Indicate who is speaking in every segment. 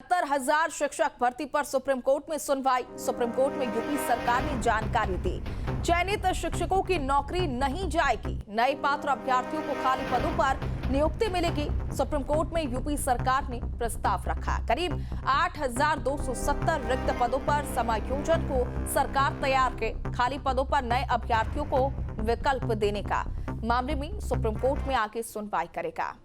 Speaker 1: 70,000 शिक्षक भर्ती पर सुप्रीम कोर्ट में सुनवाई। सुप्रीम कोर्ट में यूपी सरकार ने जानकारी दी। चयनित शिक्षकों की नौकरी नहीं जाएगी। नए पात्र अभ्यर्थियों को खाली पदों पर नियुक्ति मिलेगी। सुप्रीम कोर्ट में यूपी सरकार ने प्रस्ताव रखा। करीब 8,270 रिक्त पदों पर समायोजन को सरकार तैयार है। खाली पदों पर नए अभ्यर्थियों को विकल्प देने का मामले में सुप्रीम कोर्ट में आगे सुनवाई करेगा।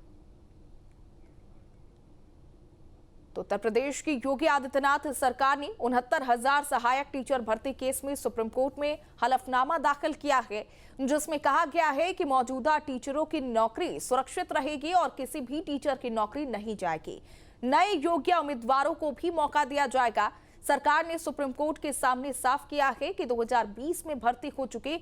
Speaker 1: तो उत्तर प्रदेश की योगी आदित्यनाथ सरकार ने 69,000 सहायक टीचर भर्ती केस में सुप्रीम कोर्ट में हलफनामा दाखिल किया है, जिसमें कहा गया है कि मौजूदा टीचरों की नौकरी सुरक्षित रहेगी और किसी भी टीचर की नौकरी नहीं जाएगी। नए योग्य उम्मीदवारों को भी मौका दिया जाएगा। सरकार ने सुप्रीम कोर्ट के सामने साफ किया है कि 2020 में भर्ती हो चुके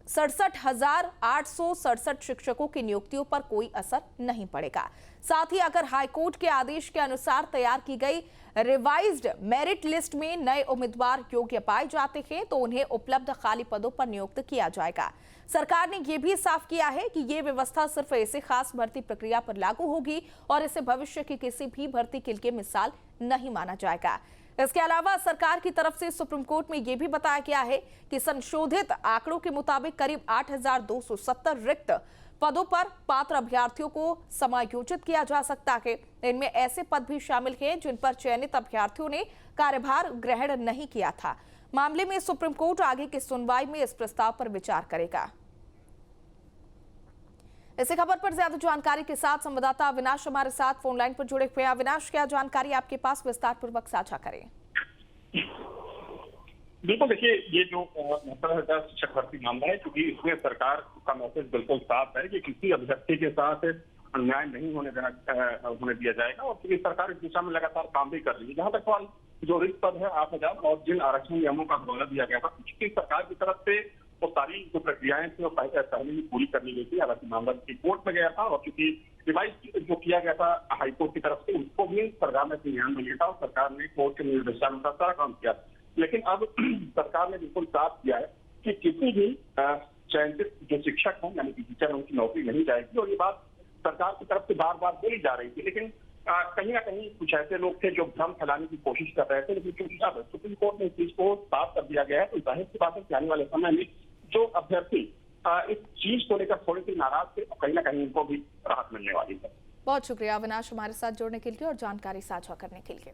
Speaker 1: 67,867 शिक्षकों की नियुक्तियों पर कोई असर नहीं पड़ेगा। साथ ही अगर हाईकोर्ट के आदेश के अनुसार तैयार की गई रिवाइज्ड मेरिट लिस्ट में नए उम्मीदवार योग्य पाए जाते हैं तो उन्हें उपलब्ध खाली पदों पर नियुक्त किया जाएगा। सरकार ने यह भी साफ किया है कि यह व्यवस्था सिर्फ ऐसे खास भर्ती प्रक्रिया पर लागू होगी और इसे भविष्य की किसी भी भर्ती के लिए मिसाल नहीं माना जाएगा। इसके अलावा सरकार की तरफ से सुप्रीम कोर्ट में यह भी बताया गया है कि संशोधित आंकड़ों के मुताबिक करीब 8,270 रिक्त पदों पर पात्र अभ्यर्थियों को समायोजित किया जा सकता है। इनमें ऐसे पद भी शामिल हैं जिन पर चयनित अभ्यर्थियों ने कार्यभार ग्रहण नहीं किया था। मामले में सुप्रीम कोर्ट आगे की सुनवाई में इस प्रस्ताव पर विचार करेगा। इसी खबर पर ज्यादा जानकारी के साथ संवाददाता अविनाश हमारे साथ फोन लाइन पर जुड़े हुए हैं। अविनाश, क्या जानकारी आपके पास, विस्तार पूर्वक साझा करें।
Speaker 2: बिल्कुल, देखिए, ये जो 69,000 शिक्षक भर्ती मामला है, क्योंकि इसमें सरकार का मैसेज बिल्कुल साफ है कि किसी अभ्यर्थी के साथ अन्याय नहीं होने दिया जाएगा और क्योंकि सरकार इस दिशा में लगातार काम भी कर रही है। जहां तक सवाल जो रिक्त पद है 8,000 और जिन आरक्षण नियमों का हवाला दिया गया था, क्योंकि सरकार की तरफ से वो सारी जो प्रक्रियाएं थी वो पहले ही पूरी करनी गई थी। हालांकि मामला कोर्ट में गया था और क्योंकि रिवाइज जो किया गया था हाईकोर्ट की तरफ से, उसको भी सरकार ने ध्यान में लिया था और सरकार ने कोर्ट के निर्देशानुसार सारा काम किया। लेकिन अब सरकार ने बिल्कुल साफ किया है कि किसी भी चयनित जो शिक्षक हैं यानी कि टीचर, उनकी नौकरी नहीं जाएगी। और ये बात सरकार की तरफ से बार बार बोली जा रही थी, लेकिन कहीं ना कहीं कुछ ऐसे लोग थे जो भ्रम फैलाने की कोशिश कर रहे थे। लेकिन क्योंकि अब सुप्रीम कोर्ट ने इस चीज को साफ कर दिया गया है तो जाहिर सी बात है कि आने वाले समय में जो अभ्यर्थी इस चीज को लेकर थोड़ी सी नाराज थे, कहीं ना कहीं उनको भी राहत मिलने वाली है।
Speaker 1: बहुत शुक्रिया अविनाश हमारे साथ जुड़ने के लिए और जानकारी साझा करने के लिए।